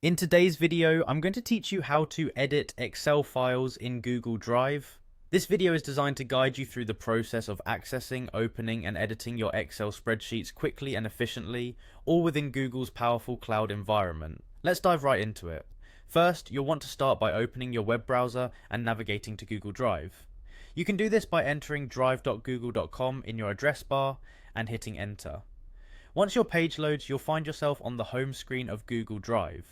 In today's video, I'm going to teach you how to edit Excel files in Google Drive. This video is designed to guide you through the process of accessing, opening, and editing your Excel spreadsheets quickly and efficiently, all within Google's powerful cloud environment. Let's dive right into it. First, you'll want to start by opening your web browser and navigating to Google Drive. You can do this by entering drive.google.com in your address bar and hitting enter. Once your page loads, you'll find yourself on the home screen of Google Drive.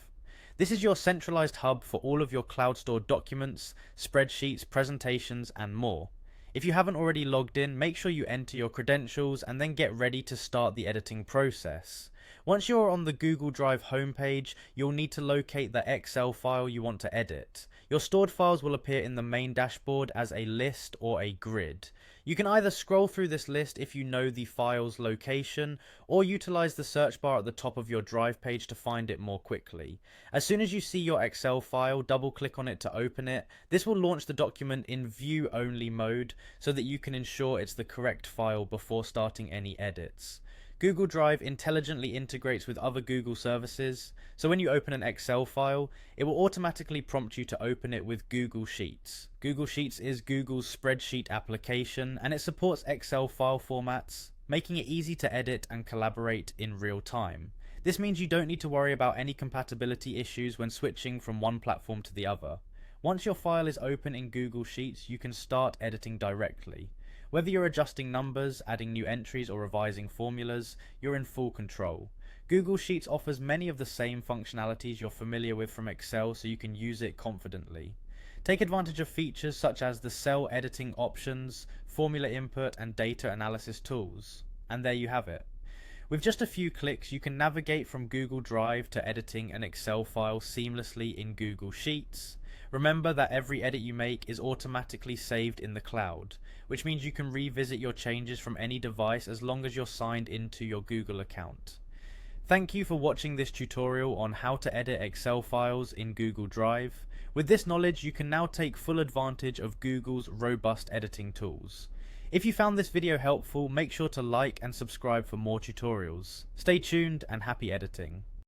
This is your centralized hub for all of your cloud stored documents, spreadsheets, presentations, and more. If you haven't already logged in, make sure you enter your credentials and then get ready to start the editing process. Once you're on the Google Drive homepage, you'll need to locate the Excel file you want to edit. Your stored files will appear in the main dashboard as a list or a grid. You can either scroll through this list if you know the file's location, or utilize the search bar at the top of your Drive page to find it more quickly. As soon as you see your Excel file, double click on it to open it. This will launch the document in view only mode so that you can ensure it's the correct file before starting any edits. Google Drive intelligently integrates with other Google services, so when you open an Excel file, it will automatically prompt you to open it with Google Sheets. Google Sheets is Google's spreadsheet application, and it supports Excel file formats, making it easy to edit and collaborate in real time. This means you don't need to worry about any compatibility issues when switching from one platform to the other. Once your file is open in Google Sheets, you can start editing directly. Whether you're adjusting numbers, adding new entries, or revising formulas, you're in full control. Google Sheets offers many of the same functionalities you're familiar with from Excel, so you can use it confidently. Take advantage of features such as the cell editing options, formula input, and data analysis tools. And there you have it. With just a few clicks, you can navigate from Google Drive to editing an Excel file seamlessly in Google Sheets. Remember that every edit you make is automatically saved in the cloud, which means you can revisit your changes from any device as long as you're signed into your Google account. Thank you for watching this tutorial on how to edit Excel files in Google Drive. With this knowledge, you can now take full advantage of Google's robust editing tools. If you found this video helpful, make sure to like and subscribe for more tutorials. Stay tuned and happy editing.